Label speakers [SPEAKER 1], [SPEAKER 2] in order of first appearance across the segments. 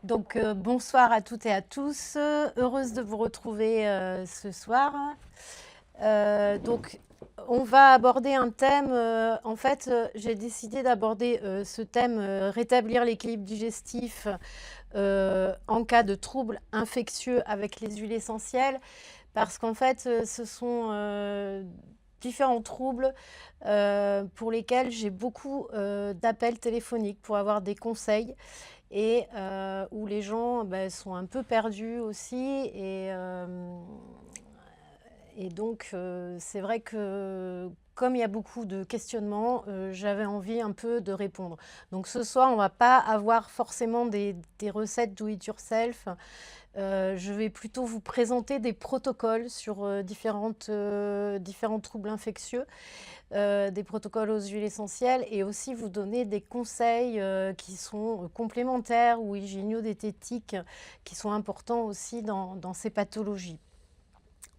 [SPEAKER 1] Bonsoir à toutes et à tous. Heureuse de vous retrouver ce soir. Donc, on va aborder un thème. J'ai décidé d'aborder ce thème, rétablir l'équilibre digestif en cas de troubles infectieux avec les huiles essentielles, parce qu'en fait, ce sont différents troubles pour lesquels j'ai beaucoup d'appels téléphoniques pour avoir des conseils et où les gens sont un peu perdus aussi. Et donc, c'est vrai que comme il y a beaucoup de questionnements, j'avais envie un peu de répondre. Donc ce soir, on ne va pas avoir forcément des recettes do it yourself. Je vais plutôt vous présenter des protocoles sur différents troubles infectieux, des protocoles aux huiles essentielles, et aussi vous donner des conseils qui sont complémentaires ou hygiéno-diététiques qui sont importants aussi dans ces pathologies.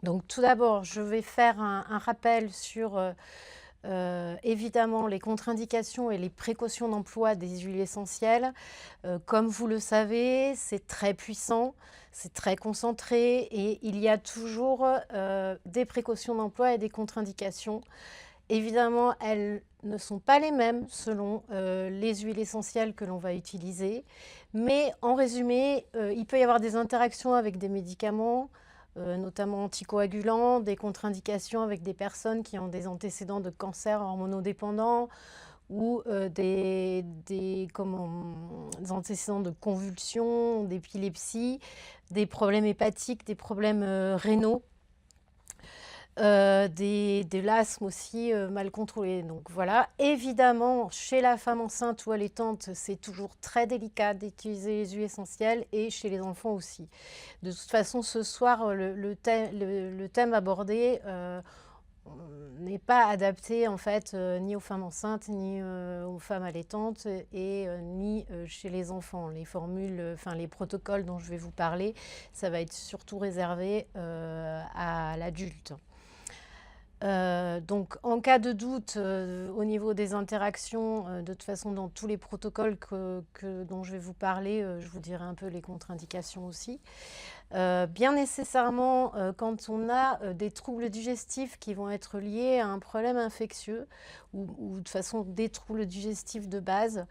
[SPEAKER 1] Donc tout d'abord, je vais faire un rappel sur évidemment les contre-indications et les précautions d'emploi des huiles essentielles. Comme vous le savez, c'est très puissant, c'est très concentré et il y a toujours des précautions d'emploi et des contre-indications. Évidemment, elles ne sont pas les mêmes selon les huiles essentielles que l'on va utiliser, mais en résumé, il peut y avoir des interactions avec des médicaments, notamment anticoagulants, des contre-indications avec des personnes qui ont des antécédents de cancer hormonodépendants ou des antécédents de convulsions, d'épilepsie, des problèmes hépatiques, des problèmes rénaux. De l'asthme aussi mal contrôlé. Donc voilà, évidemment, chez la femme enceinte ou allaitante, c'est toujours très délicat d'utiliser les huiles essentielles, et chez les enfants aussi. De toute façon, ce soir, le thème abordé n'est pas adapté en fait ni aux femmes enceintes, ni aux femmes allaitantes, et ni chez les enfants. Les formules, les protocoles dont je vais vous parler, ça va être surtout réservé à l'adulte. Donc en cas de doute au niveau des interactions, de toute façon dans tous les protocoles dont je vais vous parler, je vous dirai un peu les contre-indications aussi. Bien nécessairement, quand on a des troubles digestifs qui vont être liés à un problème infectieux ou de toute façon des troubles digestifs de base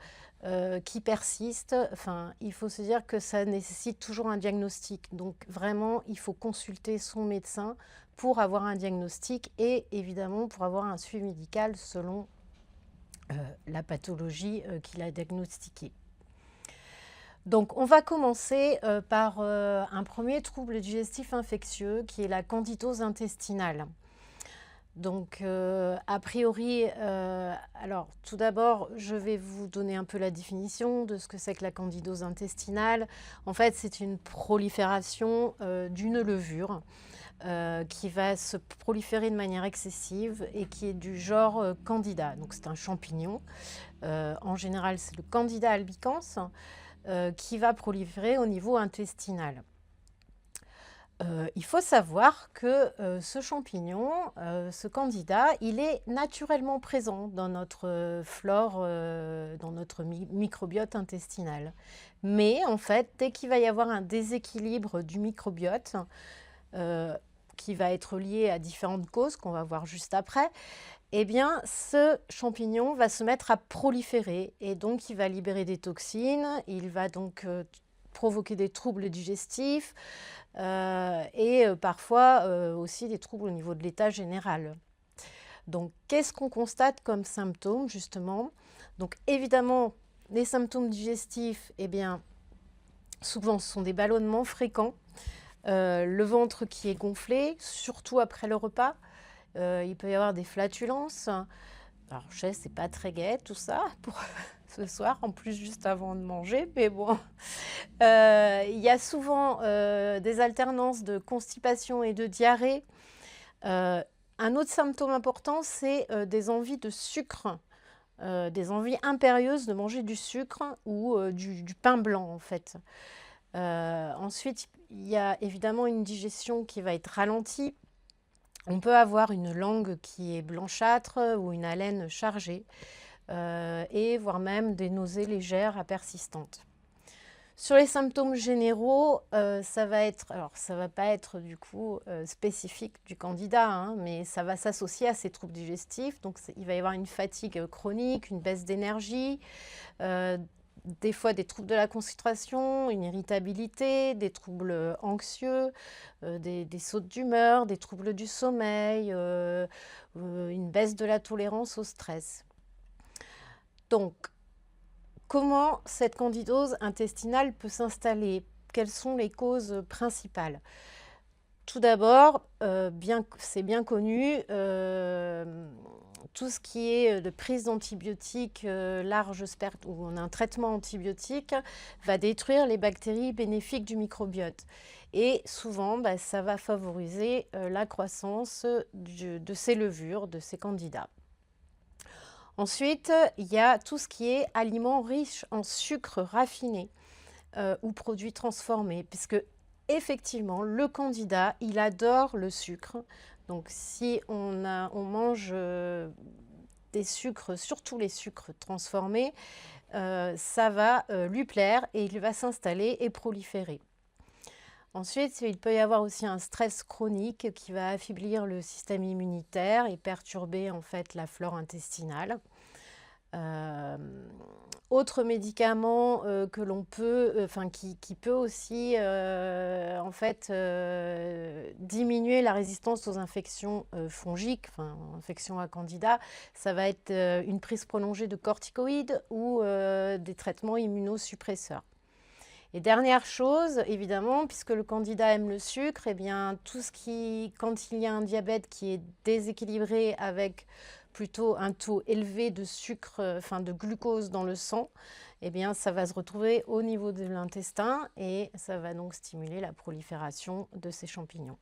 [SPEAKER 1] qui persistent, il faut se dire que ça nécessite toujours un diagnostic. Donc vraiment, il faut consulter son médecin pour avoir un diagnostic et évidemment pour avoir un suivi médical selon la pathologie qu'il a diagnostiquée. Donc on va commencer par un premier trouble digestif infectieux qui est la candidose intestinale. Donc a priori, alors tout d'abord, je vais vous donner un peu la définition de ce que c'est que la candidose intestinale. En fait, c'est une prolifération d'une levure qui va se proliférer de manière excessive et qui est du genre Candida. Donc c'est un champignon. En général, c'est le Candida albicans qui va proliférer au niveau intestinal. Il faut savoir que ce champignon, ce candida, il est naturellement présent dans notre flore, dans notre microbiote intestinal. Mais en fait, dès qu'il va y avoir un déséquilibre du microbiote, qui va être lié à différentes causes qu'on va voir juste après, eh bien, ce champignon va se mettre à proliférer et donc il va libérer des toxines, il va donc provoquer des troubles digestifs et parfois aussi des troubles au niveau de l'état général. Donc, qu'est-ce qu'on constate comme symptômes justement? Donc, évidemment, les symptômes digestifs, eh bien, souvent ce sont des ballonnements fréquents, le ventre qui est gonflé, surtout après le repas. Il peut y avoir des flatulences. Alors, je sais, c'est pas très gai tout ça pour ce soir, en plus juste avant de manger, mais bon. Il y a souvent des alternances de constipation et de diarrhée. Un autre symptôme important, c'est des envies de sucre, des envies impérieuses de manger du sucre ou du pain blanc en fait. Ensuite, il y a évidemment une digestion qui va être ralentie. On peut avoir une langue qui est blanchâtre ou une haleine chargée et voire même des nausées légères à persistantes. Sur les symptômes généraux, ça va pas être du coup spécifique du candidat, hein, mais ça va s'associer à ces troubles digestifs. Donc il va y avoir une fatigue chronique, une baisse d'énergie, euh, des fois des troubles de la concentration, une irritabilité, des troubles anxieux, des sautes d'humeur, des troubles du sommeil, une baisse de la tolérance au stress. Donc, comment cette candidose intestinale peut s'installer? Quelles sont les causes principales? Tout d'abord, c'est bien connu, tout ce qui est de prise d'antibiotiques large spectre ou un traitement antibiotique va détruire les bactéries bénéfiques du microbiote. Et souvent, ça va favoriser la croissance de ces levures, de ces candidats. Ensuite, il y a tout ce qui est aliments riches en sucre raffiné ou produits transformés, puisque effectivement, le candidat, il adore le sucre. Donc, si on mange des sucres, surtout les sucres transformés, ça va lui plaire et il va s'installer et proliférer. Ensuite, il peut y avoir aussi un stress chronique qui va affaiblir le système immunitaire et perturber en fait la flore intestinale. Autre médicament que l'on peut, qui peut aussi en fait diminuer la résistance aux infections fongiques, infections à candida, ça va être une prise prolongée de corticoïdes ou des traitements immunosuppresseurs. Et dernière chose, évidemment, puisque le candidat aime le sucre, eh bien, quand il y a un diabète qui est déséquilibré avec plutôt un taux élevé de sucre, de glucose dans le sang, eh bien, ça va se retrouver au niveau de l'intestin et ça va donc stimuler la prolifération de ces champignons.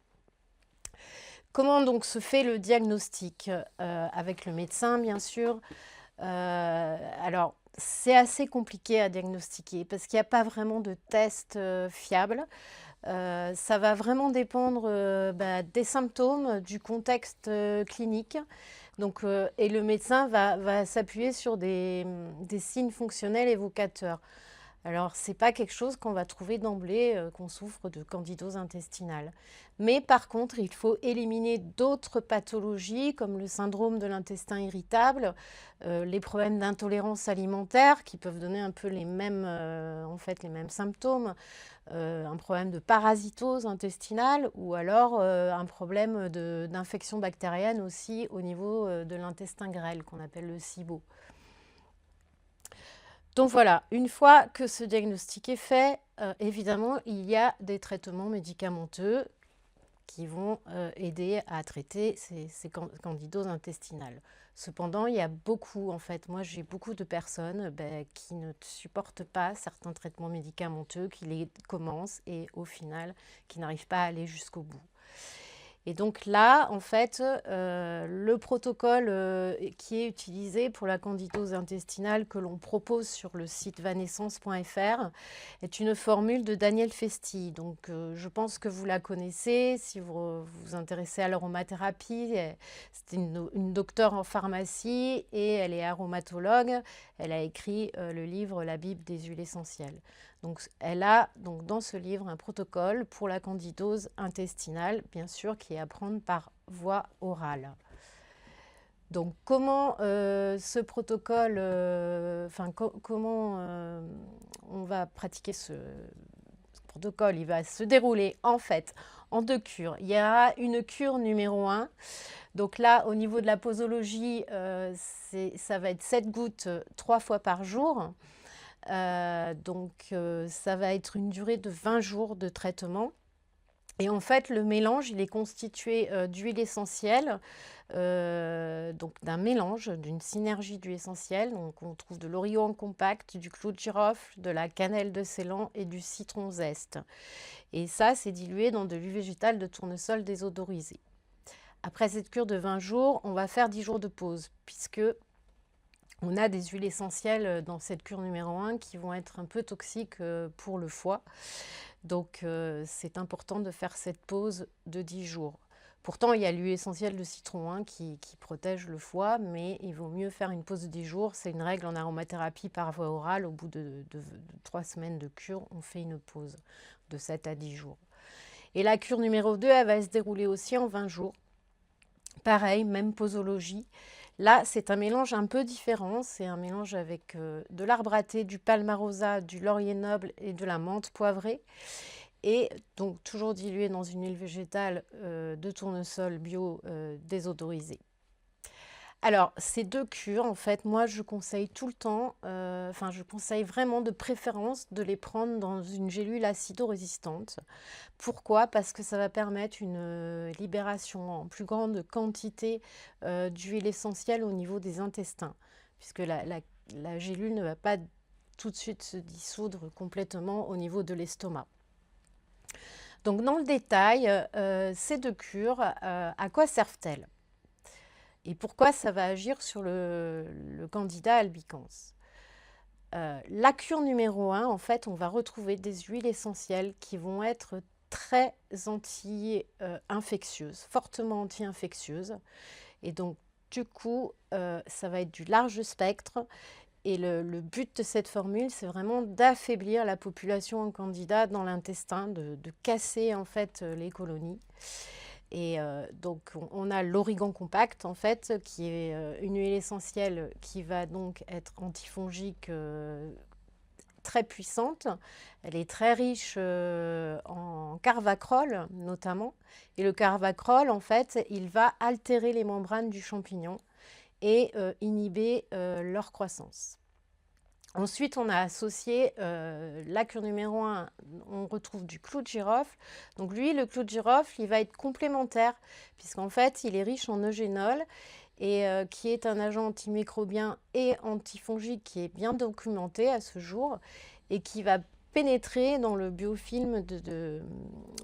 [SPEAKER 1] Comment donc se fait le diagnostic? Avec le médecin, bien sûr. Alors, c'est assez compliqué à diagnostiquer parce qu'il n'y a pas vraiment de test fiable. Ça va vraiment dépendre des symptômes, du contexte clinique. Donc, et le médecin va s'appuyer sur des signes fonctionnels évocateurs. Alors, ce n'est pas quelque chose qu'on va trouver d'emblée qu'on souffre de candidose intestinale. Mais par contre, il faut éliminer d'autres pathologies comme le syndrome de l'intestin irritable, les problèmes d'intolérance alimentaire qui peuvent donner un peu les mêmes symptômes, un problème de parasitose intestinale ou alors un problème d'infection bactérienne aussi au niveau de l'intestin grêle qu'on appelle le SIBO. Donc voilà, une fois que ce diagnostic est fait, évidemment, il y a des traitements médicamenteux qui vont aider à traiter ces candidoses intestinales. Cependant, il y a moi j'ai beaucoup de personnes qui ne supportent pas certains traitements médicamenteux, qui les commencent et au final, qui n'arrivent pas à aller jusqu'au bout. Et donc là, en fait, le protocole qui est utilisé pour la candidose intestinale que l'on propose sur le site vanescence.fr est une formule de Daniel Festi. Donc je pense que vous la connaissez si vous vous intéressez à l'aromathérapie. C'est une docteure en pharmacie et elle est aromatologue. Elle a écrit le livre La Bible des huiles essentielles. Donc, elle a dans ce livre un protocole pour la candidose intestinale, bien sûr, qui est à prendre par voie orale. Donc, comment ce protocole, comment on va pratiquer ce protocole? Il va se dérouler en fait en 2 cures. Il y a une cure numéro 1. Donc là, au niveau de la posologie, ça va être 7 gouttes 3 fois par jour. Ça va être une durée de 20 jours de traitement. Et en fait, le mélange, il est constitué d'huile essentielle, donc d'un mélange, d'une synergie d'huile essentielle. Donc on trouve de l'orient compact, du clou de girofle, de la cannelle de Ceylan et du citron zeste. Et ça, c'est dilué dans de l'huile végétale de tournesol désodorisée. Après cette cure de 20 jours, on va faire 10 jours de pause, puisque on a des huiles essentielles dans cette cure numéro 1 qui vont être un peu toxiques pour le foie. Donc, c'est important de faire cette pause de 10 jours. Pourtant, il y a l'huile essentielle de citron hein, qui protège le foie, mais il vaut mieux faire une pause de 10 jours. C'est une règle en aromathérapie par voie orale. Au bout de 3 semaines de cure, on fait une pause de 7 à 10 jours. Et la cure numéro 2, elle va se dérouler aussi en 20 jours. Pareil, même posologie. Là, c'est un mélange un peu différent. C'est un mélange avec de l'arbre à thé, du palmarosa, du laurier noble et de la menthe poivrée. Et donc, toujours dilué dans une huile végétale de tournesol bio désodorisée. Alors, ces 2 cures, en fait, moi, je conseille tout le temps, je conseille vraiment de préférence de les prendre dans une gélule acido-résistante. Pourquoi? Parce que ça va permettre une libération en plus grande quantité d'huile essentielle au niveau des intestins, puisque la gélule ne va pas tout de suite se dissoudre complètement au niveau de l'estomac. Donc, dans le détail, ces 2 cures, à quoi servent-elles? Et pourquoi ça va agir sur le candidat albicans? La cure numéro 1, en fait, on va retrouver des huiles essentielles qui vont être très anti-infectieuses, fortement anti-infectieuses. Et donc, du coup, ça va être du large spectre. Et le but de cette formule, c'est vraiment d'affaiblir la population en candida dans l'intestin, de casser en fait les colonies. Et donc, on a l'Origan Compact, en fait, qui est une huile essentielle qui va donc être antifongique très puissante. Elle est très riche en carvacrol, notamment. Et le carvacrol, en fait, il va altérer les membranes du champignon et inhiber leur croissance. Ensuite, on a associé la cure numéro 1, on retrouve du clou de girofle. Donc lui, le clou de girofle, il va être complémentaire puisqu'en fait, il est riche en eugénol et qui est un agent antimicrobien et antifongique qui est bien documenté à ce jour et qui va pénétrer dans le biofilm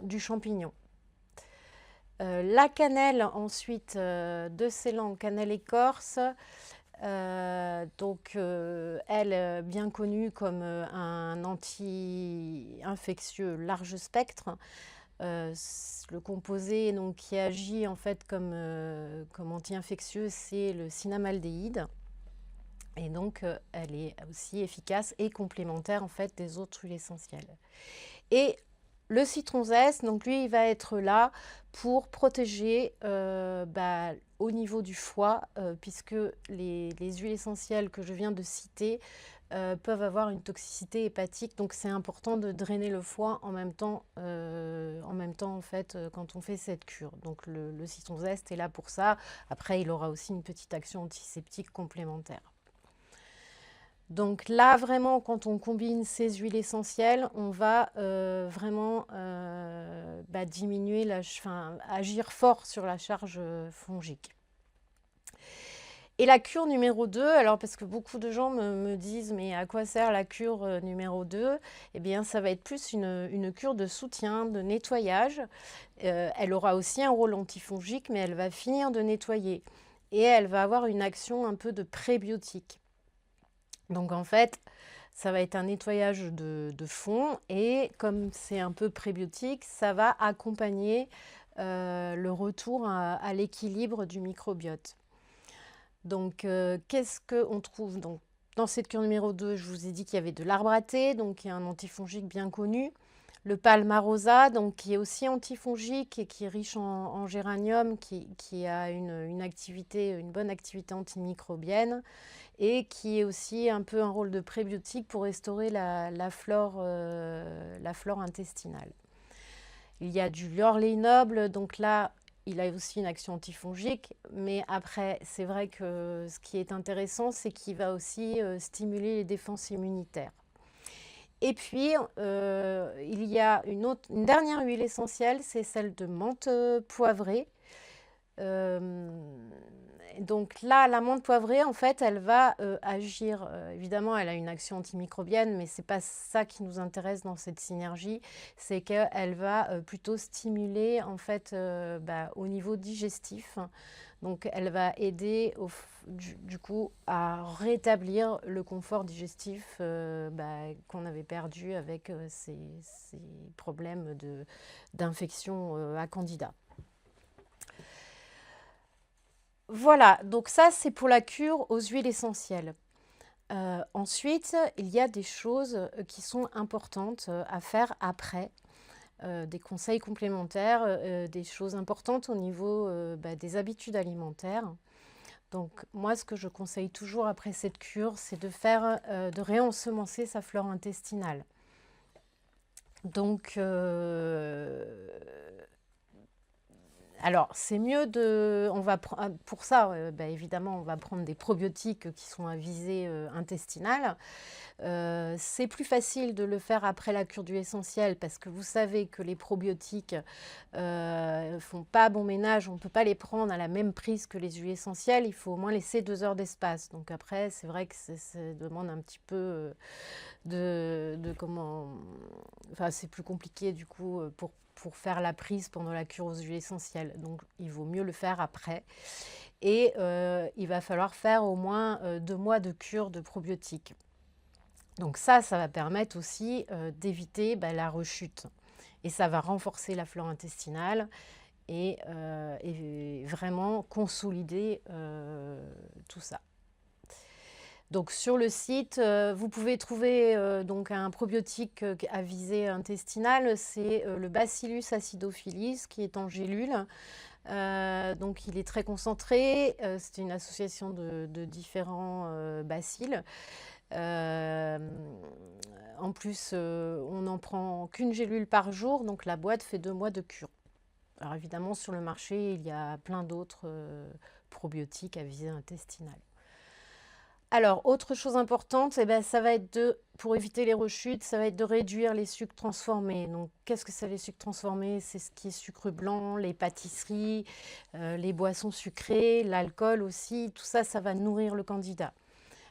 [SPEAKER 1] du champignon. La cannelle, ensuite, de Ceylan, cannelle écorce. Elle, bien connue comme un anti-infectieux large spectre. Le composé donc, qui agit en fait comme anti-infectieux, c'est le cinnamaldéhyde. Et donc, elle est aussi efficace et complémentaire en fait des autres huiles essentielles. Et le citron zeste, donc lui, il va être là pour protéger au niveau du foie, puisque les huiles essentielles que je viens de citer peuvent avoir une toxicité hépatique. Donc, c'est important de drainer le foie en même temps en fait, quand on fait cette cure. Donc, le citron zeste est là pour ça. Après, il aura aussi une petite action antiseptique complémentaire. Donc là, vraiment, quand on combine ces huiles essentielles, on va vraiment diminuer, agir fort sur la charge fongique. Et la cure numéro 2, alors parce que beaucoup de gens me disent « mais à quoi sert la cure numéro 2 ?» Eh bien, ça va être plus une cure de soutien, de nettoyage. Elle aura aussi un rôle antifongique, mais elle va finir de nettoyer. Et elle va avoir une action un peu de prébiotique. Donc en fait, ça va être un nettoyage de fond et comme c'est un peu prébiotique, ça va accompagner le retour à l'équilibre du microbiote. Donc qu'est-ce qu'on trouve donc, dans cette cure numéro 2, je vous ai dit qu'il y avait de l'arbre à thé, donc qui est un antifongique bien connu. Le palmarosa, donc, qui est aussi antifongique et qui est riche en géranium, qui a une bonne activité antimicrobienne et qui est aussi un peu un rôle de prébiotique pour restaurer la flore intestinale. Il y a du laurier noble, donc là, il a aussi une action antifongique, mais après, c'est vrai que ce qui est intéressant, c'est qu'il va aussi stimuler les défenses immunitaires. Et puis, il y a une dernière huile essentielle, c'est celle de menthe poivrée. Donc là, la menthe poivrée, en fait, elle va agir, évidemment, elle a une action antimicrobienne, mais ce n'est pas ça qui nous intéresse dans cette synergie, c'est qu'elle va plutôt stimuler, en fait, au niveau digestif. Donc, elle va aider, du coup, à rétablir le confort digestif qu'on avait perdu avec ces problèmes d'infection à candida. Voilà, donc ça, c'est pour la cure aux huiles essentielles. Ensuite, il y a des choses qui sont importantes à faire après, des conseils complémentaires, des choses importantes au niveau des habitudes alimentaires. Donc moi, ce que je conseille toujours après cette cure, c'est de réensemencer sa flore intestinale. Donc, alors, c'est mieux pour ça, évidemment, on va prendre des probiotiques qui sont à visée intestinale. C'est plus facile de le faire après la cure du essentiel parce que vous savez que les probiotiques font pas bon ménage, on ne peut pas les prendre à la même prise que les huiles essentielles, il faut au moins laisser 2 heures d'espace. Donc après, c'est vrai que ça demande un petit peu de comment... Enfin, c'est plus compliqué du coup pour faire la prise pendant la cure aux huiles essentielles. Donc, il vaut mieux le faire après. Et il va falloir faire au moins 2 mois de cure de probiotiques. Donc ça va permettre aussi d'éviter la rechute. Et ça va renforcer la flore intestinale et vraiment consolider tout ça. Donc sur le site, vous pouvez trouver donc un probiotique à visée intestinale, c'est le Bacillus acidophilus qui est en gélule. Donc il est très concentré, c'est une association de différents bacilles. En plus, on n'en prend qu'une gélule par jour, donc la boîte fait 2 mois de cure. Alors évidemment, sur le marché, il y a plein d'autres probiotiques à visée intestinale. Alors, autre chose importante, ça va être pour éviter les rechutes, ça va être de réduire les sucres transformés. Donc, qu'est-ce que c'est les sucres transformés? C'est ce qui est sucre blanc, les pâtisseries, les boissons sucrées, l'alcool aussi. Tout ça, ça va nourrir le candidat.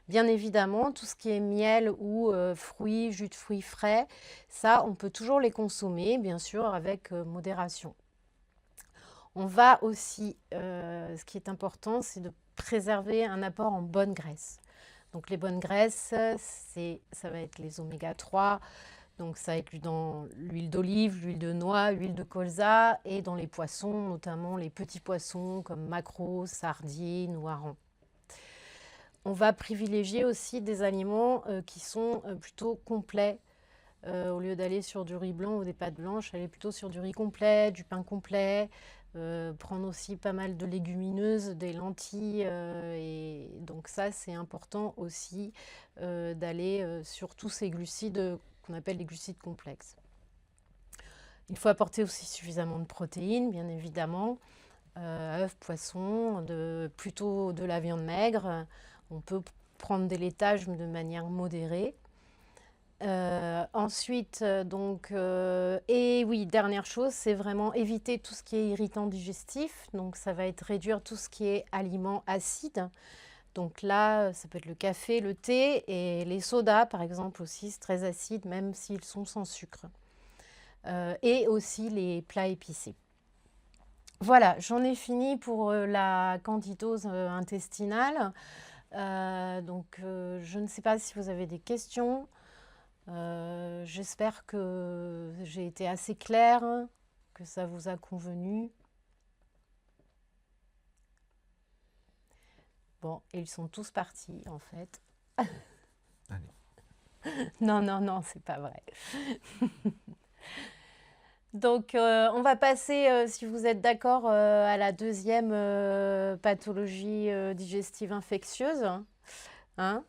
[SPEAKER 1] Bien évidemment, tout ce qui est miel ou fruits, jus de fruits frais, ça, on peut toujours les consommer, bien sûr, avec modération. On va aussi, ce qui est important, c'est de préserver un apport en bonne graisse. Donc les bonnes graisses, ça va être les oméga 3, donc ça inclut dans l'huile d'olive, l'huile de noix, l'huile de colza et dans les poissons, notamment les petits poissons comme maquereaux, sardines ou harengs. On va privilégier aussi des aliments qui sont plutôt complets. Au lieu d'aller sur du riz blanc ou des pâtes blanches, aller plutôt sur du riz complet, du pain complet, prendre aussi pas mal de légumineuses, des lentilles. Et donc ça, c'est important aussi d'aller sur tous ces glucides qu'on appelle les glucides complexes. Il faut apporter aussi suffisamment de protéines, bien évidemment. Œufs, poissons, plutôt de la viande maigre. On peut prendre des laitages de manière modérée. Ensuite, et oui, dernière chose, c'est vraiment éviter tout ce qui est irritant digestif. Donc, ça va être réduire tout ce qui est aliments acides. Donc là, ça peut être le café, le thé et les sodas, par exemple, aussi, c'est très acide, même s'ils sont sans sucre. Et aussi les plats épicés. Voilà, j'en ai fini pour la candidose intestinale. Je ne sais pas si vous avez des questions. J'espère que j'ai été assez claire, que ça vous a convenu. Bon, et ils sont tous partis en fait.
[SPEAKER 2] Allez.
[SPEAKER 1] Non, non, non, c'est pas vrai. Donc, on va passer, si vous êtes d'accord, à la deuxième pathologie digestive infectieuse. Hein.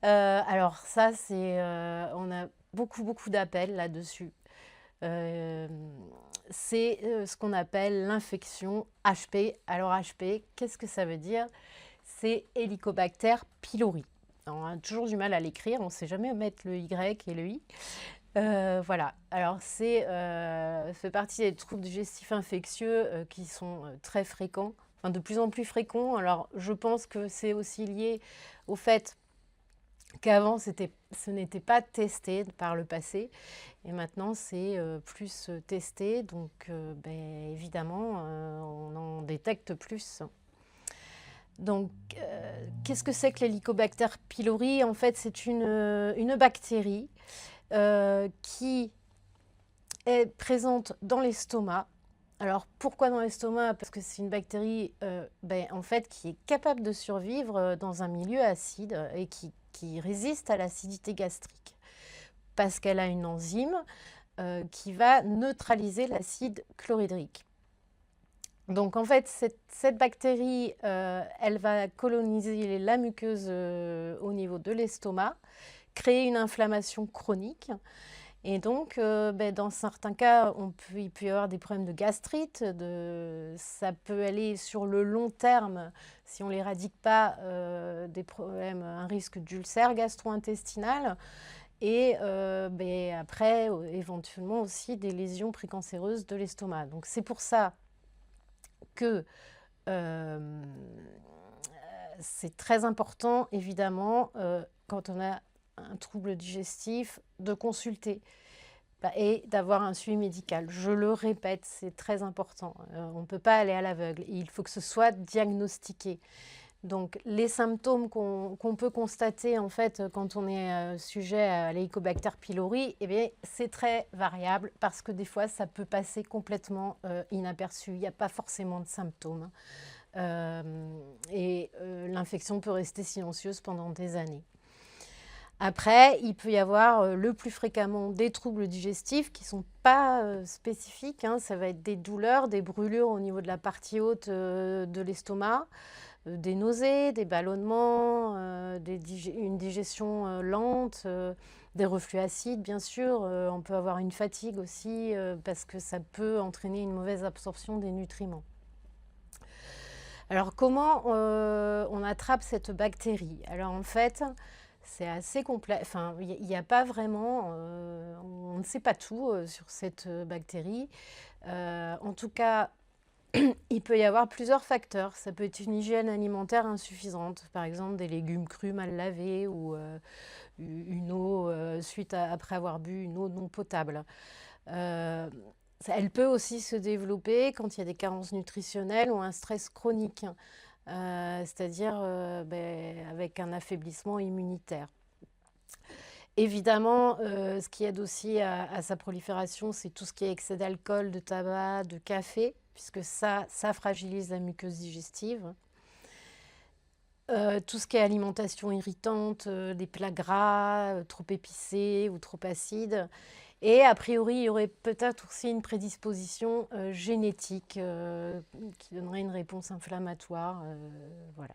[SPEAKER 1] Alors ça, on a beaucoup d'appels là-dessus. C'est ce qu'on appelle l'infection HP. Alors HP, qu'est-ce que ça veut dire? C'est Helicobacter pylori. Alors, on a toujours du mal à l'écrire, on ne sait jamais mettre le Y et le I. Voilà, alors ça fait partie des troubles digestifs infectieux qui sont très fréquents, enfin de plus en plus fréquents. Alors je pense que c'est aussi lié au fait qu'avant ce n'était pas testé par le passé et maintenant c'est plus testé, donc évidemment on en détecte plus. Donc qu'est-ce que c'est que l'Helicobacter pylori? En fait c'est une bactérie qui est présente dans l'estomac. Alors, pourquoi dans l'estomac? Parce que c'est une bactérie, en fait, qui est capable de survivre, dans un milieu acide, et qui résiste à l'acidité gastrique. Parce qu'elle a une enzyme, qui va neutraliser l'acide chlorhydrique. Donc en fait, cette bactérie, elle va coloniser la muqueuse, au niveau de l'estomac, créer une inflammation chronique. Et donc, dans certains cas, il peut y avoir des problèmes de gastrite, ça peut aller sur le long terme, si on ne l'éradique pas, des problèmes, un risque d'ulcère gastro-intestinal. Et après, éventuellement aussi des lésions précancéreuses de l'estomac. Donc c'est pour ça que c'est très important, évidemment, quand on a un trouble digestif, de consulter et d'avoir un suivi médical. Je le répète, c'est très important. On ne peut pas aller à l'aveugle. Il faut que ce soit diagnostiqué. Donc, les symptômes qu'on peut constater en fait quand on est sujet à l'Helicobacter pylori, eh bien, c'est très variable parce que des fois, ça peut passer complètement inaperçu. Il n'y a pas forcément de symptômes. L'infection peut rester silencieuse pendant des années. Après, il peut y avoir le plus fréquemment des troubles digestifs qui ne sont pas spécifiques. Ça va être des douleurs, des brûlures au niveau de la partie haute de l'estomac, des nausées, des ballonnements, une digestion lente, des reflux acides, bien sûr. On peut avoir une fatigue aussi parce que ça peut entraîner une mauvaise absorption des nutriments. Alors, comment on attrape cette bactérie? Alors, en fait, c'est assez complexe. Enfin, il n'y a pas vraiment, on ne sait pas tout sur cette bactérie. En tout cas, il peut y avoir plusieurs facteurs. Ça peut être une hygiène alimentaire insuffisante, par exemple des légumes crus mal lavés ou une eau, après avoir bu, une eau non potable. Elle peut aussi se développer quand il y a des carences nutritionnelles ou un stress chronique, c'est-à-dire avec un affaiblissement immunitaire. Évidemment, ce qui aide aussi à sa prolifération, c'est tout ce qui est excès d'alcool, de tabac, de café, puisque ça fragilise la muqueuse digestive. Tout ce qui est alimentation irritante, des plats gras, trop épicés ou trop acides. Et a priori, il y aurait peut-être aussi une prédisposition génétique qui donnerait une réponse inflammatoire. Voilà.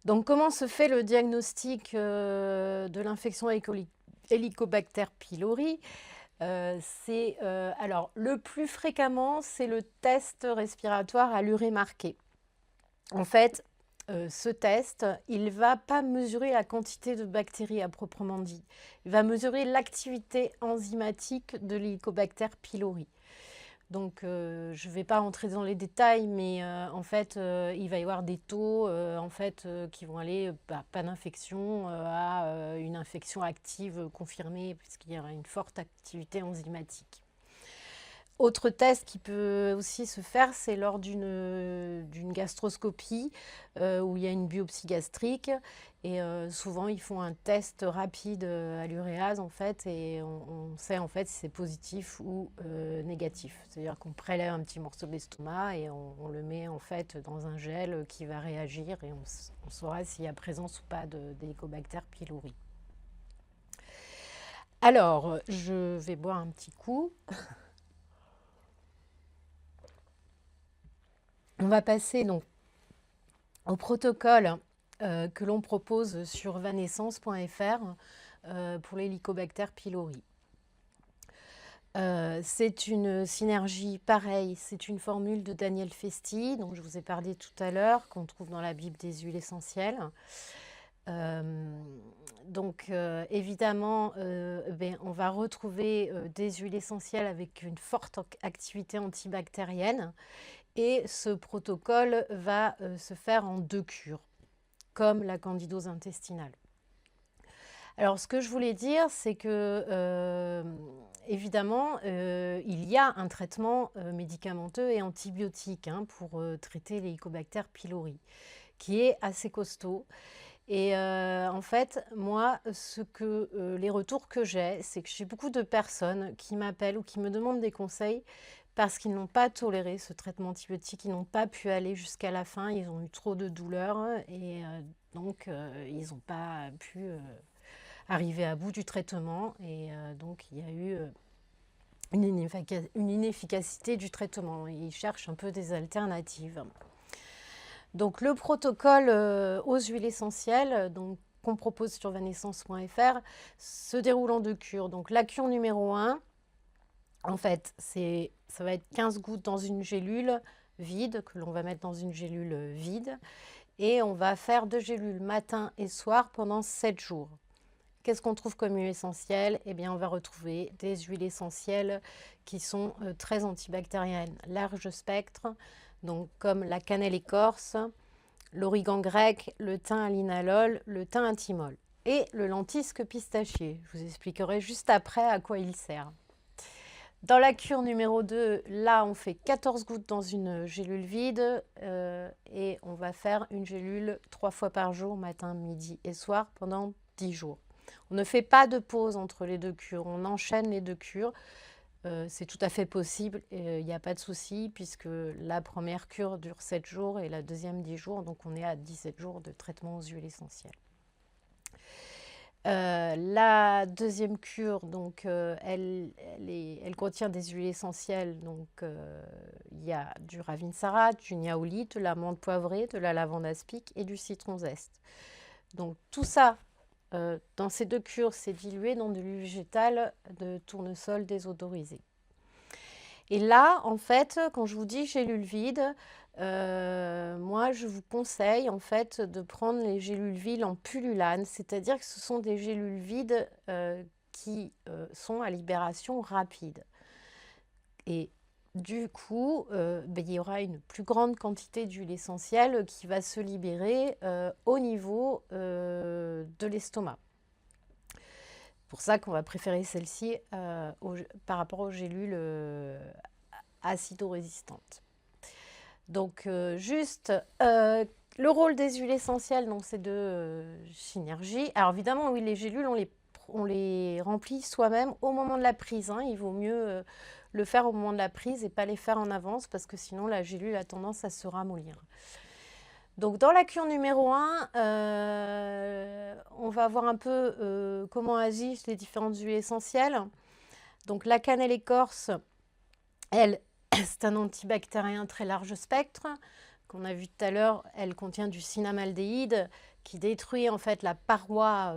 [SPEAKER 1] Donc, comment se fait le diagnostic de l'infection Helicobacter pylori? Alors, le plus fréquemment, c'est le test respiratoire à l'urée marquée. En fait, ce test, il ne va pas mesurer la quantité de bactéries à proprement dit. Il va mesurer l'activité enzymatique de l'Helicobacter pylori. Donc, je ne vais pas rentrer dans les détails, mais en fait, il va y avoir des taux qui vont aller pas d'infection à une infection active confirmée, puisqu'il y aura une forte activité enzymatique. Autre test qui peut aussi se faire, c'est lors d'une gastroscopie où il y a une biopsie gastrique. Et souvent, ils font un test rapide à l'uréase, en fait, et on sait en fait si c'est positif ou négatif. C'est-à-dire qu'on prélève un petit morceau de l'estomac et on le met en fait dans un gel qui va réagir et on saura s'il y a présence ou pas d'Helicobacter pylori. Alors, je vais boire un petit coup. On va passer donc au protocole que l'on propose sur vanescence.fr pour l'Helicobacter pylori. C'est une synergie pareille, c'est une formule de Daniel Festi, dont je vous ai parlé tout à l'heure, qu'on trouve dans la Bible des huiles essentielles. Évidemment, on va retrouver des huiles essentielles avec une forte activité antibactérienne. Et ce protocole va se faire en 2 cures, comme la candidose intestinale. Alors, ce que je voulais dire, c'est que, évidemment, il y a un traitement médicamenteux et antibiotique pour traiter l'Helicobacter pylori, qui est assez costaud. Et en fait, moi, les retours que j'ai, c'est que j'ai beaucoup de personnes qui m'appellent ou qui me demandent des conseils parce qu'ils n'ont pas toléré ce traitement antibiotique, ils n'ont pas pu aller jusqu'à la fin, ils ont eu trop de douleurs et donc ils n'ont pas pu arriver à bout du traitement et donc il y a eu une inefficacité du traitement. Ils cherchent un peu des alternatives. Donc le protocole aux huiles essentielles qu'on propose sur vanescence.fr se déroule en 2 cures. Donc la cure numéro 1, en fait, ça va être 15 gouttes dans une gélule vide, que l'on va mettre dans une gélule vide. Et on va faire 2 gélules matin et soir pendant 7 jours. Qu'est-ce qu'on trouve comme huile essentielle? Eh bien, on va retrouver des huiles essentielles qui sont très antibactériennes, large spectre, donc comme la cannelle écorce, l'origan grec, le thym à linalol, le thym à thymol et le lentisque pistachier. Je vous expliquerai juste après à quoi il sert. Dans la cure numéro 2, là, on fait 14 gouttes dans une gélule vide et on va faire une gélule 3 fois par jour, matin, midi et soir, pendant 10 jours. On ne fait pas de pause entre les 2 cures, on enchaîne les 2 cures. C'est tout à fait possible, il n'y a pas de souci, puisque la première cure dure 7 jours et la deuxième 10 jours, donc on est à 17 jours de traitement aux huiles essentielles. La deuxième cure, donc, elle contient des huiles essentielles. Donc, il y a du ravinsara, du niaouli, de la menthe poivrée, de la lavande aspic et du citron zeste. Donc, tout ça, dans ces 2 cures, c'est dilué dans de l'huile végétale de tournesol désodorisée. Et là, en fait, quand je vous dis gélule vide, moi, je vous conseille en fait de prendre les gélules vides en pullulane, c'est-à-dire que ce sont des gélules vides qui sont à libération rapide. Et du coup, il y aura une plus grande quantité d'huile essentielle qui va se libérer au niveau de l'estomac. C'est pour ça qu'on va préférer celle-ci par rapport aux gélules acido-résistantes. Donc, le rôle des huiles essentielles, c'est de synergie. Alors, évidemment, oui, les gélules, on les remplit soi-même au moment de la prise. Hein. Il vaut mieux le faire au moment de la prise et pas les faire en avance parce que sinon, la gélule a tendance à se ramollir. Donc, dans la cure numéro 1, on va voir un peu comment agissent les différentes huiles essentielles. Donc, la cannelle écorce, elle, c'est un antibactérien très large spectre. Qu'on a vu tout à l'heure, elle contient du cinnamaldéhyde qui détruit en fait la paroi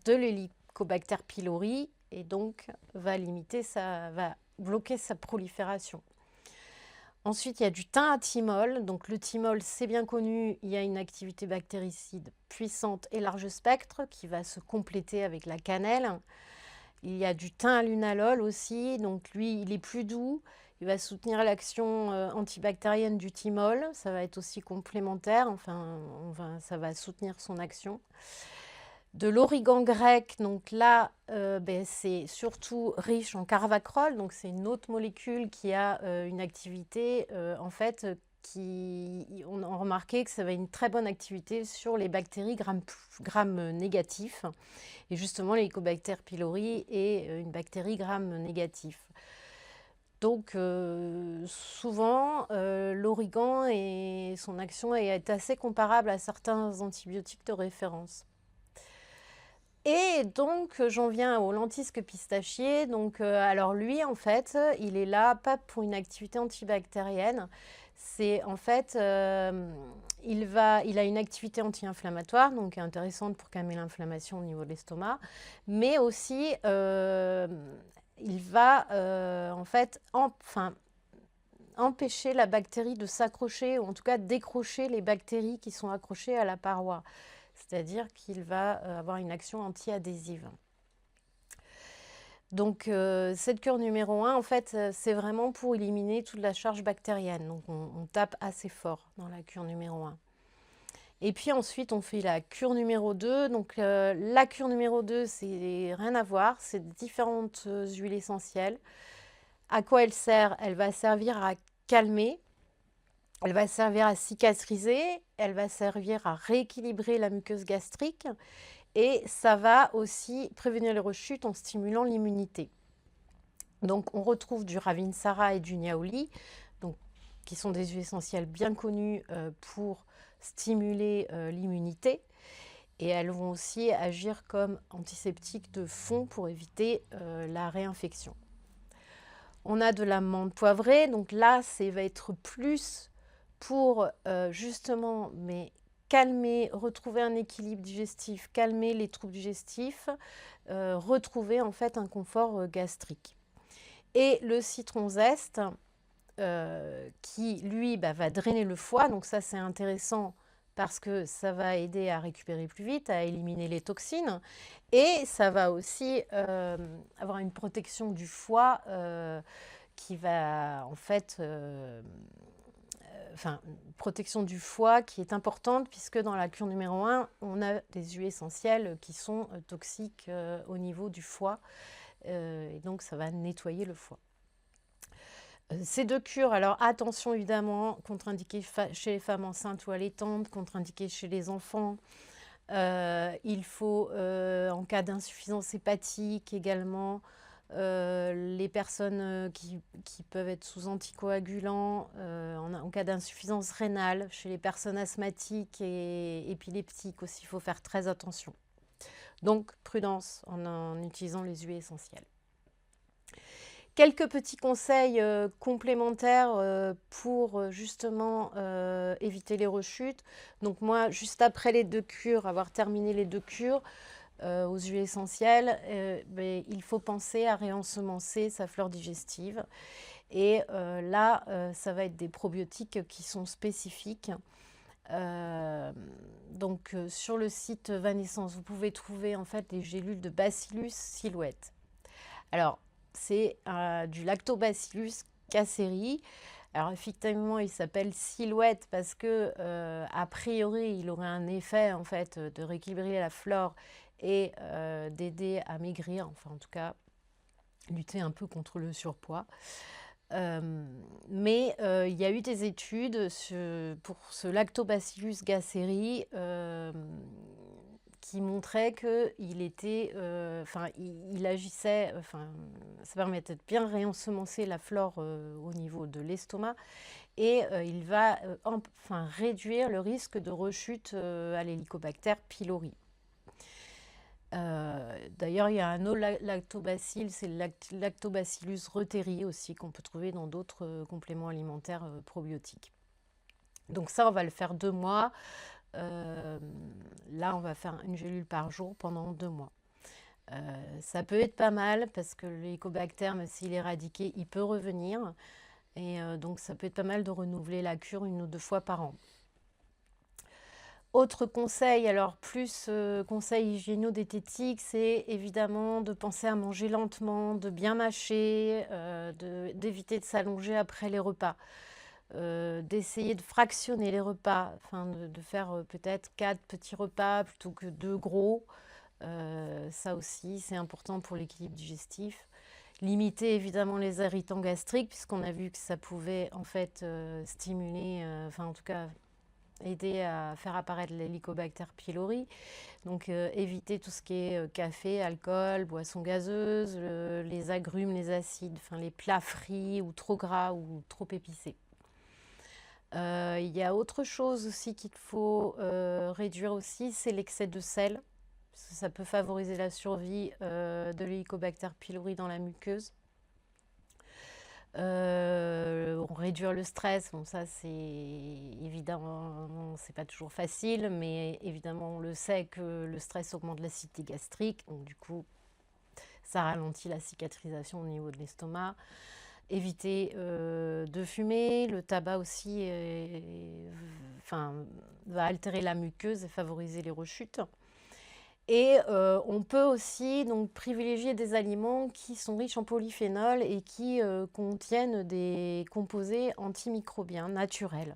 [SPEAKER 1] de l'Helicobacter pylori et donc va bloquer sa prolifération. Ensuite, il y a du thym à thymol. Donc le thymol, c'est bien connu, il y a une activité bactéricide puissante et large spectre qui va se compléter avec la cannelle. Il y a du thym à lunalol aussi, donc lui, il est plus doux. Il va soutenir l'action antibactérienne du thymol. Ça va être aussi complémentaire, enfin, ça va soutenir son action. De l'origan grec, donc là, c'est surtout riche en carvacrol, donc c'est une autre molécule qui a une activité, en fait, on a remarqué que ça avait une très bonne activité sur les bactéries gram négatifs. Et justement, l'Helicobacter pylori est une bactérie gram négatif. Donc, souvent, l'origan et son action est assez comparable à certains antibiotiques de référence. Et donc, j'en viens au lentisque pistachier. Donc, alors lui, en fait, il est là pas pour une activité antibactérienne. C'est en fait, il a une activité anti-inflammatoire, donc intéressante pour calmer l'inflammation au niveau de l'estomac, mais aussi il va en fait empêcher la bactérie de s'accrocher, ou en tout cas décrocher les bactéries qui sont accrochées à la paroi. C'est-à-dire qu'il va avoir une action anti-adhésive. Donc, cette cure numéro 1, en fait, c'est vraiment pour éliminer toute la charge bactérienne. Donc, on tape assez fort dans la cure numéro 1. Et puis ensuite, on fait la cure numéro 2. Donc, la cure numéro 2, c'est rien à voir. C'est différentes huiles essentielles. À quoi elle sert? Elle va servir à calmer. Elle va servir à cicatriser, elle va servir à rééquilibrer la muqueuse gastrique et ça va aussi prévenir les rechutes en stimulant l'immunité. Donc, on retrouve du Ravinsara et du Niaouli, donc, qui sont des huiles essentielles bien connues pour stimuler l'immunité. Et elles vont aussi agir comme antiseptiques de fond pour éviter la réinfection. On a de la menthe poivrée, donc là, ça va être plus pour justement calmer, retrouver un équilibre digestif, calmer les troubles digestifs, retrouver en fait un confort gastrique. Et le citron zeste, qui lui va drainer le foie, donc ça c'est intéressant parce que ça va aider à récupérer plus vite, à éliminer les toxines, et ça va aussi avoir une protection du foie qui va en fait protection du foie qui est importante puisque dans la cure numéro 1, on a des huiles essentielles qui sont toxiques au niveau du foie et donc ça va nettoyer le foie. Ces deux cures, alors attention évidemment, contre-indiquées chez les femmes enceintes ou allaitantes, contre-indiquées chez les enfants. Il faut, en cas d'insuffisance hépatique également, les personnes qui peuvent être sous anticoagulants, en cas d'insuffisance rénale, chez les personnes asthmatiques et épileptiques aussi, il faut faire très attention. Donc, prudence en utilisant les huiles essentielles. Quelques petits conseils complémentaires pour justement éviter les rechutes. Donc moi, juste après les 2 cures, avoir terminé les 2 cures aux huiles essentielles, il faut penser à réensemencer sa flore digestive. Et là, ça va être des probiotiques qui sont spécifiques. Donc sur le site Vanessence, vous pouvez trouver en fait les gélules de Bacillus silhouette. Alors, c'est du Lactobacillus casei. Alors effectivement, il s'appelle silhouette parce que a priori, il aurait un effet en fait de rééquilibrer la flore et d'aider à maigrir, enfin en tout cas lutter un peu contre le surpoids. Mais il y a eu des études pour ce Lactobacillus gasseri qui montrait qu'il était, il agissait, ça permettait de bien réensemencer la flore au niveau de l'estomac et il va réduire le risque de rechute à l'Helicobacter pylori. D'ailleurs, il y a un autre lactobacille, c'est le Lactobacillus reuteri aussi, qu'on peut trouver dans d'autres compléments alimentaires probiotiques. Donc ça, on va le faire 2 mois. Là, on va faire une gélule par jour pendant 2 mois. Ça peut être pas mal parce que l'hélicobactère, même s'il est éradiqué, il peut revenir. Et donc, ça peut être pas mal de renouveler la cure 1 ou 2 fois par an. Autre conseil, alors plus conseil hygiéno-diététique, c'est évidemment de penser à manger lentement, de bien mâcher, d'éviter de s'allonger après les repas, d'essayer de fractionner les repas, de faire peut-être 4 petits repas plutôt que 2 gros. Ça aussi, c'est important pour l'équilibre digestif. Limiter évidemment les irritants gastriques, puisqu'on a vu que ça pouvait en fait stimuler, en tout cas aider à faire apparaître l'Helicobacter pylori. Donc éviter tout ce qui est café, alcool, boissons gazeuses, les agrumes, les acides, les plats frits ou trop gras ou trop épicés. Il y a autre chose aussi qu'il faut réduire aussi, c'est l'excès de sel. Parce que ça peut favoriser la survie de l'Helicobacter pylori dans la muqueuse. Réduire le stress, bon ça c'est évidemment, c'est pas toujours facile, mais évidemment on le sait que le stress augmente l'acidité gastrique, donc du coup ça ralentit la cicatrisation au niveau de l'estomac. Éviter de fumer, le tabac aussi va altérer la muqueuse et favoriser les rechutes. Et on peut aussi donc privilégier des aliments qui sont riches en polyphénol et qui contiennent des composés antimicrobiens naturels.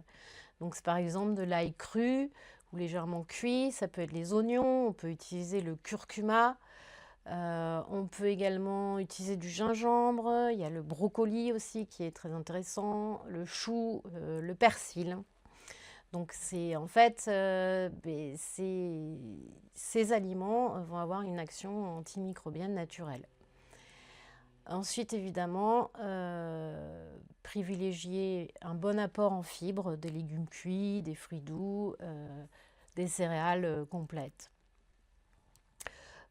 [SPEAKER 1] Donc c'est par exemple de l'ail cru ou légèrement cuit, ça peut être les oignons, on peut utiliser le curcuma, on peut également utiliser du gingembre, il y a le brocoli aussi qui est très intéressant, le chou, le persil. Donc c'est en fait, ces aliments vont avoir une action antimicrobienne naturelle. Ensuite, évidemment, privilégier un bon apport en fibres, des légumes cuits, des fruits doux, des céréales complètes.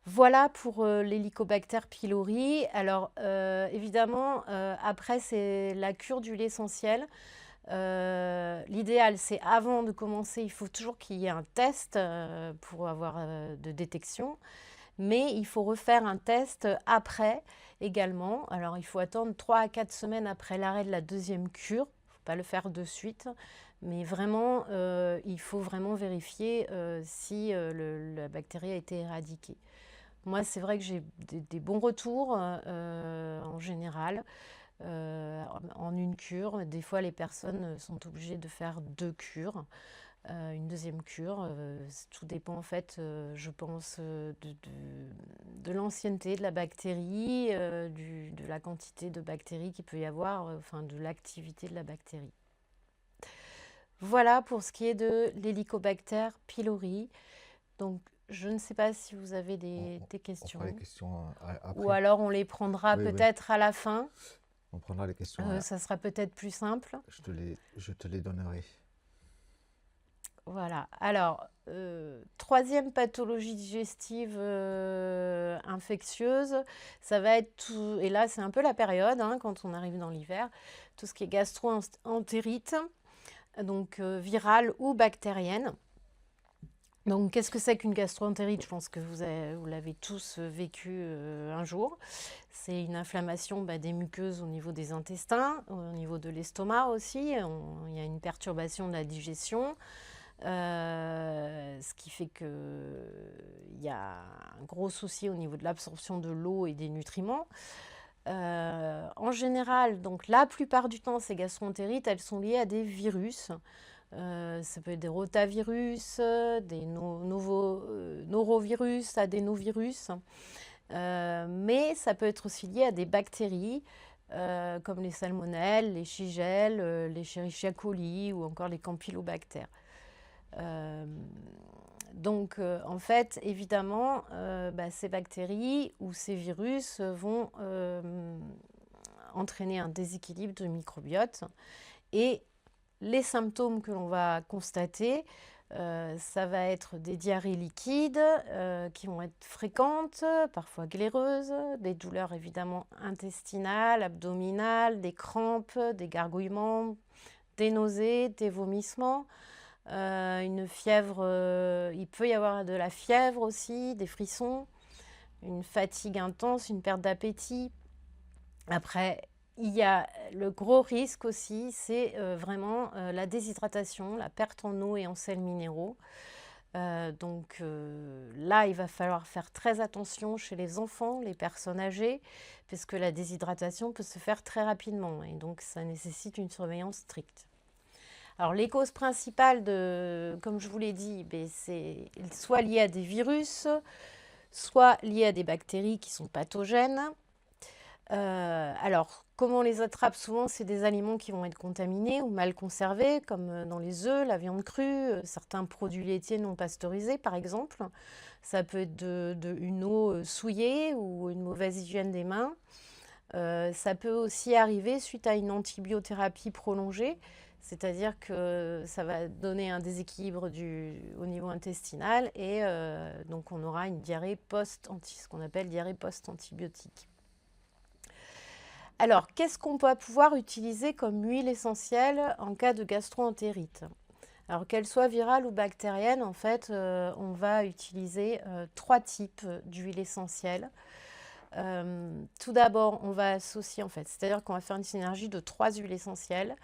[SPEAKER 1] Voilà pour l'Helicobacter pylori. Alors, évidemment, après, c'est la cure d'huile essentielle. L'idéal, c'est avant de commencer, il faut toujours qu'il y ait un test pour avoir de détection. Mais il faut refaire un test après également. Alors, il faut attendre 3 à 4 semaines après l'arrêt de la deuxième cure. Il ne faut pas le faire de suite. Mais vraiment, il faut vraiment vérifier si la bactérie a été éradiquée. Moi, c'est vrai que j'ai des bons retours en général en une cure. Des fois, les personnes sont obligées de faire 2 cures. Une deuxième cure, tout dépend en fait, je pense, de l'ancienneté de la bactérie, de la quantité de bactéries qu'il peut y avoir, enfin de l'activité de la bactérie. Voilà pour ce qui est de l'Helicobacter pylori. Donc, je ne sais pas si vous avez des
[SPEAKER 2] On
[SPEAKER 1] questions.
[SPEAKER 2] fera les questions
[SPEAKER 1] Ou
[SPEAKER 2] après.
[SPEAKER 1] alors on les prendra
[SPEAKER 2] Oui, oui.
[SPEAKER 1] peut-être à la fin.
[SPEAKER 2] On prendra les questions.
[SPEAKER 1] Ça sera peut-être plus simple.
[SPEAKER 2] Je te les donnerai.
[SPEAKER 1] Voilà. Alors, troisième pathologie digestive infectieuse, ça va être tout, et là c'est un peu la période hein, quand on arrive dans l'hiver, tout ce qui est gastro-entérite, donc virale ou bactérienne. Donc, qu'est-ce que c'est qu'une gastro-entérite? Je pense que vous l'avez tous vécu un jour. C'est une inflammation des muqueuses au niveau des intestins, au niveau de l'estomac aussi. Il y a une perturbation de la digestion. Ce qui fait qu'il y a un gros souci au niveau de l'absorption de l'eau et des nutriments. En général, donc la plupart du temps, ces gastro-entérites, elles sont liées à des virus. Ça peut être des rotavirus, des norovirus, adénovirus. Mais ça peut être aussi lié à des bactéries comme les salmonelles, les shigelles, les Escherichia coli ou encore les campylobactères. Donc, en fait, évidemment, ces bactéries ou ces virus vont entraîner un déséquilibre du microbiote. Et les symptômes que l'on va constater, ça va être des diarrhées liquides qui vont être fréquentes, parfois glaireuses, des douleurs évidemment intestinales, abdominales, des crampes, des gargouillements, des nausées, des vomissements. Une fièvre, il peut y avoir de la fièvre aussi, des frissons, une fatigue intense, une perte d'appétit. Après, il y a le gros risque aussi, c'est vraiment la déshydratation, la perte en eau et en sels minéraux. Donc là, il va falloir faire très attention chez les enfants, les personnes âgées, parce que la déshydratation peut se faire très rapidement et donc ça nécessite une surveillance stricte. Alors, les causes principales, comme je vous l'ai dit, c'est soit liées à des virus, soit liées à des bactéries qui sont pathogènes. Alors, comment on les attrape? Souvent, c'est des aliments qui vont être contaminés ou mal conservés, comme dans les œufs, la viande crue, certains produits laitiers non pasteurisés, par exemple. Ça peut être une eau souillée ou une mauvaise hygiène des mains. Ça peut aussi arriver suite à une antibiothérapie prolongée. C'est-à-dire que ça va donner un déséquilibre au niveau intestinal et donc on aura une diarrhée ce qu'on appelle diarrhée post-antibiotique. Alors, qu'est-ce qu'on va pouvoir utiliser comme huile essentielle en cas de gastro-entérite? Alors, qu'elle soit virale ou bactérienne, en fait, on va utiliser 3 types d'huiles essentielles. Tout d'abord, on va associer, en fait, c'est-à-dire qu'on va faire une synergie de 3 huiles essentielles.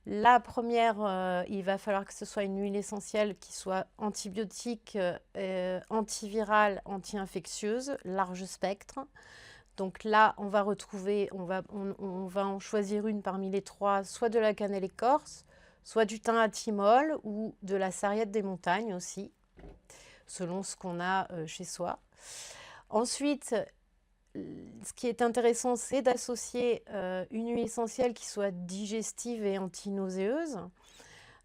[SPEAKER 1] La première, il va falloir que ce soit une huile essentielle qui soit antibiotique, antivirale, anti-infectieuse, large spectre. Donc là, on va en choisir une parmi les 3, soit de la cannelle écorce, soit du thym à thymol ou de la sarriette des montagnes aussi, selon ce qu'on a chez soi. Ensuite, ce qui est intéressant, c'est d'associer une huile essentielle qui soit digestive et antinauséeuse.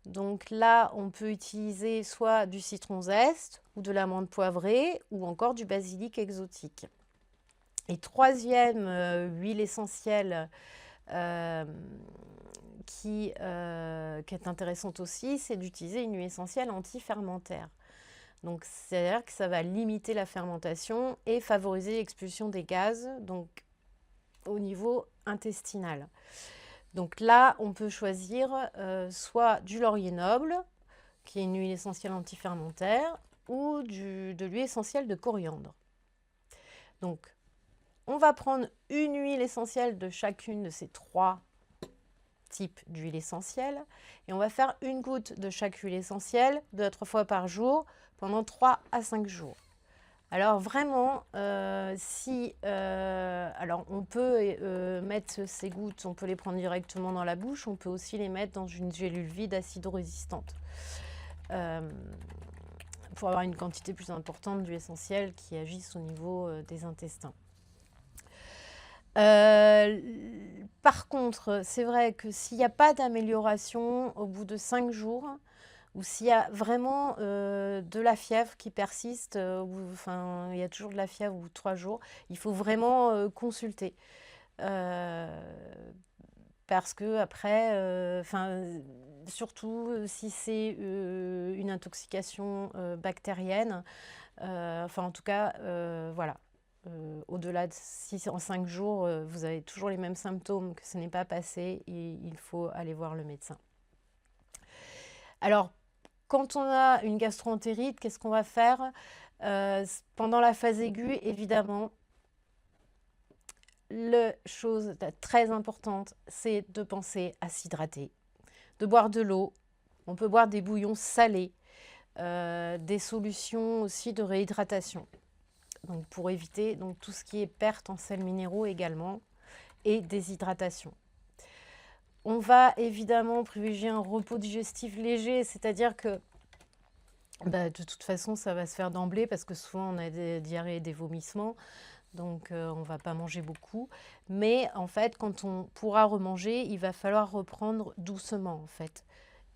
[SPEAKER 1] Donc là, on peut utiliser soit du citron zeste ou de l'amande poivrée ou encore du basilic exotique. Et troisième huile essentielle euh, qui est intéressante aussi, c'est d'utiliser une huile essentielle anti-fermentaire. Donc, c'est-à-dire que ça va limiter la fermentation et favoriser l'expulsion des gaz, donc au niveau intestinal. Donc là, on peut choisir soit du laurier noble, qui est une huile essentielle anti-fermentaire, ou de l'huile essentielle de coriandre. Donc, on va prendre une huile essentielle de chacune de ces 3 types d'huile essentielle et on va faire une goutte de chaque huile essentielle 2 à 3 fois par jour pendant 3 à 5 jours. Alors vraiment, alors on peut mettre ces gouttes, on peut les prendre directement dans la bouche, on peut aussi les mettre dans une gélule vide acido-résistante pour avoir une quantité plus importante d'huile essentielle qui agissent au niveau des intestins. Par contre, c'est vrai que s'il n'y a pas d'amélioration au bout de 5 jours, ou s'il y a vraiment de la fièvre qui persiste, il y a toujours de la fièvre au bout de 3 jours, il faut vraiment consulter. Parce que après, surtout si c'est une intoxication bactérienne, en tout cas, voilà. Au-delà de 6 en 5 jours, vous avez toujours les mêmes symptômes, que ce n'est pas passé, et il faut aller voir le médecin. Alors, quand on a une gastro-entérite, qu'est-ce qu'on va faire pendant la phase aiguë, évidemment, la chose très importante, c'est de penser à s'hydrater, de boire de l'eau. On peut boire des bouillons salés, des solutions aussi de réhydratation. Donc pour éviter donc, tout ce qui est perte en sels minéraux également et déshydratation. On va évidemment privilégier un repos digestif léger, c'est-à-dire que de toute façon ça va se faire d'emblée parce que souvent on a des diarrhées et des vomissements, donc on ne va pas manger beaucoup. Mais en fait quand on pourra remanger, il va falloir reprendre doucement en fait.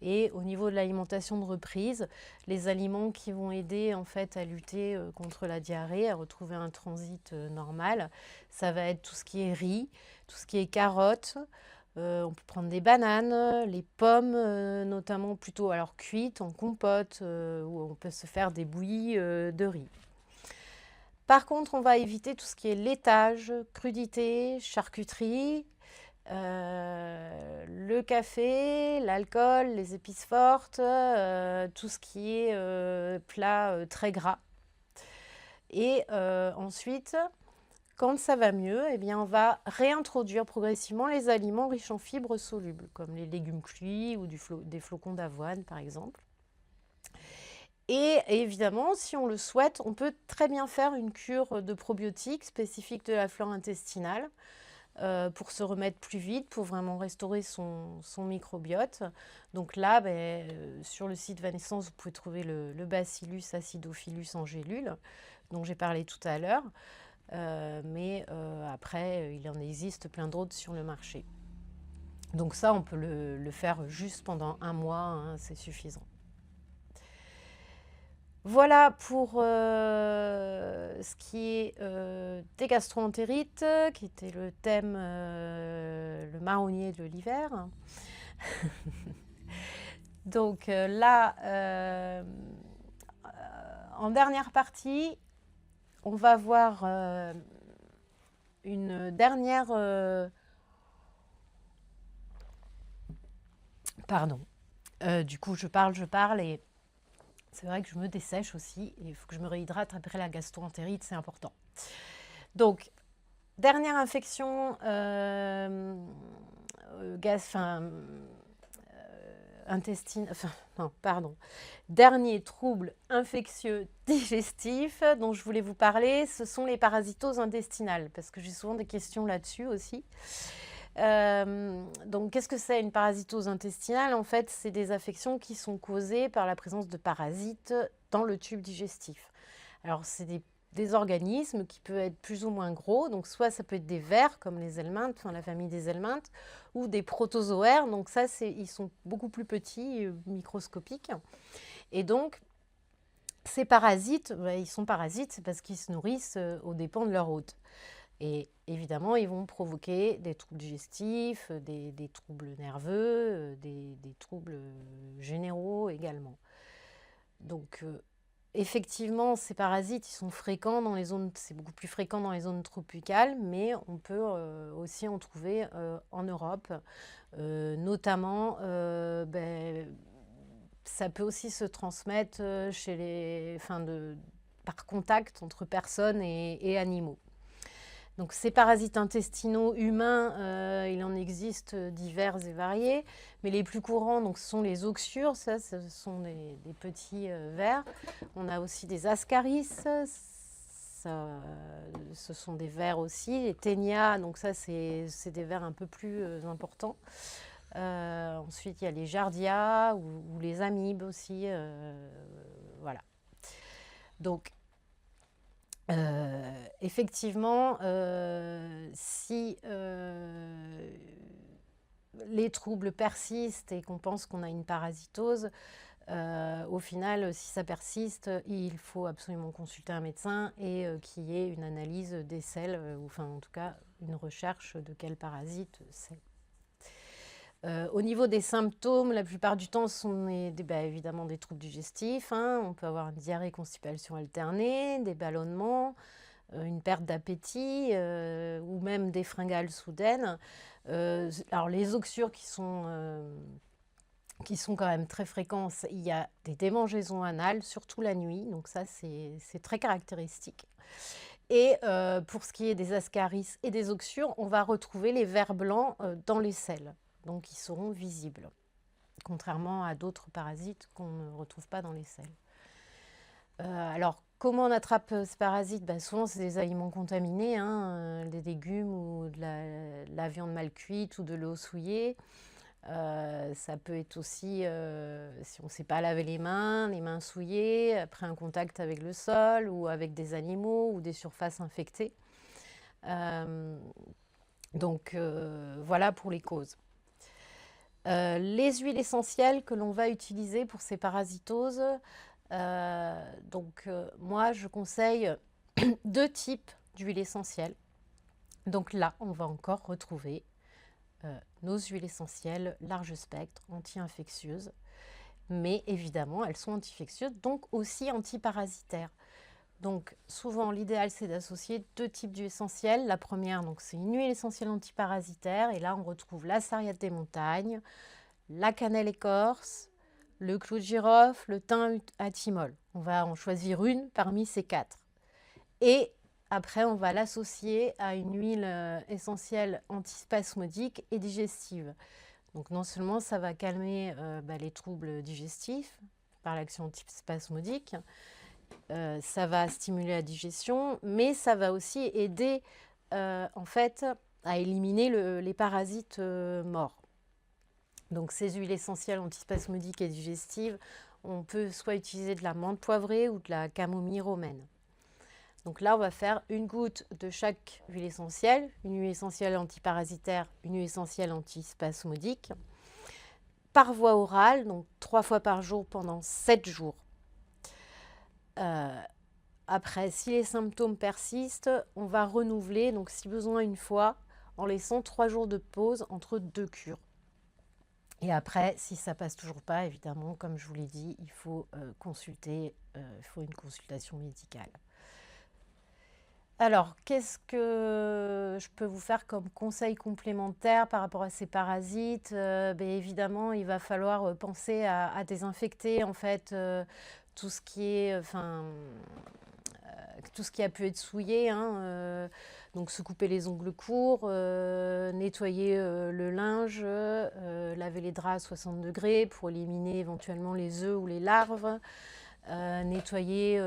[SPEAKER 1] Et au niveau de l'alimentation de reprise, les aliments qui vont aider en fait à lutter contre la diarrhée, à retrouver un transit normal, ça va être tout ce qui est riz, tout ce qui est carottes. On peut prendre des bananes, les pommes, notamment plutôt alors cuites en compote, ou on peut se faire des bouillies de riz. Par contre, on va éviter tout ce qui est laitage, crudité, charcuterie, le café, l'alcool, les épices fortes, tout ce qui est plat très gras. Et ensuite, quand ça va mieux, eh bien, on va réintroduire progressivement les aliments riches en fibres solubles, comme les légumes cuits ou des flocons d'avoine, par exemple. Et évidemment, si on le souhaite, on peut très bien faire une cure de probiotiques spécifique de la flore intestinale, pour se remettre plus vite, pour vraiment restaurer son microbiote. Donc là, sur le site Vanescence, vous pouvez trouver le Bacillus acidophilus en gélule, dont j'ai parlé tout à l'heure. Mais après, il en existe plein d'autres sur le marché. Donc ça, on peut le faire juste pendant 1 mois, hein, c'est suffisant. Voilà pour ce qui est des gastro-entérites, qui était le thème, le marronnier de l'hiver. Donc là, en dernière partie, on va voir une dernière... pardon. Du coup, je parle et... C'est vrai que je me dessèche aussi et il faut que je me réhydrate après la gastro-entérite, c'est important. Donc, dernière infection dernier trouble infectieux digestif dont je voulais vous parler, ce sont les parasitoses intestinales, parce que j'ai souvent des questions là-dessus aussi. Donc, qu'est-ce que c'est une parasitose intestinale? En fait, c'est des affections qui sont causées par la présence de parasites dans le tube digestif. Alors, c'est des organismes qui peuvent être plus ou moins gros, donc soit ça peut être des vers comme les helminthes, la famille des helminthes, ou des protozoaires, donc ça, ils sont beaucoup plus petits, microscopiques. Et donc, ces parasites, ils sont parasites, c'est parce qu'ils se nourrissent aux dépens de leur hôte. Et évidemment, ils vont provoquer des troubles digestifs, des troubles nerveux, des troubles généraux également. Donc, effectivement, ces parasites, ils sont fréquents dans les zones, c'est beaucoup plus fréquent dans les zones tropicales, mais on peut aussi en trouver en Europe, notamment, ça peut aussi se transmettre par contact entre personnes et animaux. Donc ces parasites intestinaux humains, il en existe divers et variés, mais les plus courants donc, ce sont les oxyures, ça, ce sont des petits vers. On a aussi des ascaris, ce sont des vers aussi. Les ténias, donc ça c'est des vers un peu plus importants. Ensuite il y a les giardias ou les amibes aussi, voilà. Donc effectivement, si les troubles persistent et qu'on pense qu'on a une parasitose, au final, si ça persiste, il faut absolument consulter un médecin et qu'il y ait une analyse des selles, ou enfin en tout cas une recherche de quel parasite c'est. Au niveau des symptômes, la plupart du temps, ce sont évidemment des troubles digestifs. On peut avoir une diarrhée, constipation alternée, des ballonnements, une perte d'appétit ou même des fringales soudaines. Alors les oxyures qui sont quand même très fréquents, il y a des démangeaisons anales, surtout la nuit, donc ça c'est très caractéristique. Et pour ce qui est des ascaris et des oxyures, on va retrouver les vers blancs dans les selles, donc ils seront visibles, contrairement à d'autres parasites qu'on ne retrouve pas dans les selles. Alors, comment on attrape ces parasites? Souvent, c'est des aliments contaminés, des légumes ou de la viande mal cuite ou de l'eau souillée. Ça peut être aussi, si on ne sait pas laver les mains souillées, après un contact avec le sol ou avec des animaux ou des surfaces infectées. Donc, voilà pour les causes. Les huiles essentielles que l'on va utiliser pour ces parasitoses, moi je conseille 2 types d'huiles essentielles. Donc là, on va encore retrouver nos huiles essentielles large spectre, anti-infectieuses, mais évidemment elles sont anti-infectieuses, donc aussi antiparasitaires. Donc souvent l'idéal c'est d'associer 2 types d'huiles essentielles. La première, donc c'est une huile essentielle antiparasitaire, et là on retrouve la sarriette des montagnes, la cannelle écorce, le clou de girofle, le thym à thymol. On va en choisir une parmi ces 4. Et après, on va l'associer à une huile essentielle antispasmodique et digestive. Donc non seulement ça va calmer les troubles digestifs par l'action antispasmodique, ça va stimuler la digestion, mais ça va aussi aider en fait à éliminer les parasites morts. Donc ces huiles essentielles antispasmodiques et digestives, on peut soit utiliser de la menthe poivrée ou de la camomille romaine. Donc là, on va faire une goutte de chaque huile essentielle, une huile essentielle antiparasitaire, une huile essentielle antispasmodique, par voie orale, donc 3 fois par jour pendant 7 jours. Après, si les symptômes persistent, on va renouveler, donc si besoin une fois, en laissant 3 jours de pause entre 2 cures. Et après, si ça passe toujours pas, évidemment, comme je vous l'ai dit, il faut consulter, il faut une consultation médicale. Alors, qu'est-ce que je peux vous faire comme conseil complémentaire par rapport à ces parasites? Évidemment, il va falloir penser à désinfecter en fait tout ce qui est, tout ce qui a pu être souillé. Donc se couper les ongles courts, nettoyer le linge, laver les draps à 60 degrés pour éliminer éventuellement les œufs ou les larves. Nettoyer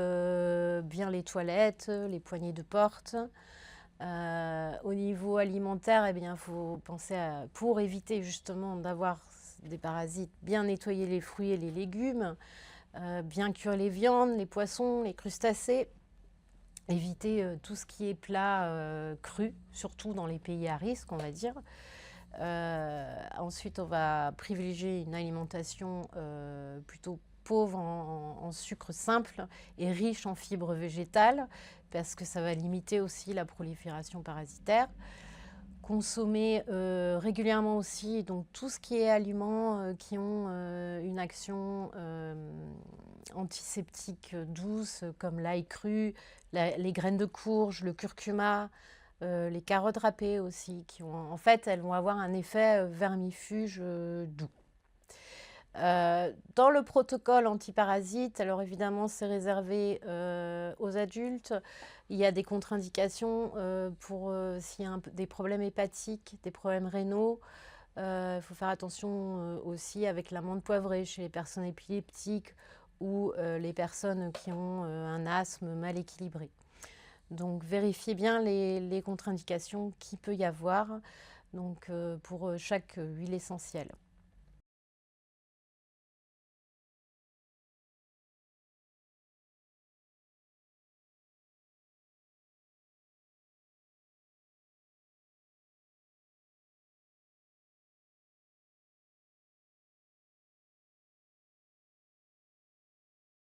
[SPEAKER 1] bien les toilettes, les poignées de porte. Au niveau alimentaire, il faut penser pour éviter justement d'avoir des parasites, bien nettoyer les fruits et les légumes, bien cuire les viandes, les poissons, les crustacés. Éviter tout ce qui est plat cru, surtout dans les pays à risque, on va dire. Ensuite, on va privilégier une alimentation plutôt pauvre en sucre simple et riche en fibres végétales, parce que ça va limiter aussi la prolifération parasitaire. Consommer régulièrement aussi donc tout ce qui est aliments qui ont une action antiseptique douce, comme l'ail cru, les graines de courge, le curcuma, les carottes râpées aussi, qui ont, en fait, elles vont avoir un effet vermifuge doux. Dans le protocole antiparasite, alors évidemment c'est réservé aux adultes. Il y a des contre-indications pour s'il y a des problèmes hépatiques, des problèmes rénaux. Il faut faire attention aussi avec l'amande poivrée chez les personnes épileptiques ou les personnes qui ont un asthme mal équilibré. Donc vérifiez bien les contre-indications qu'il peut y avoir donc, pour chaque huile essentielle.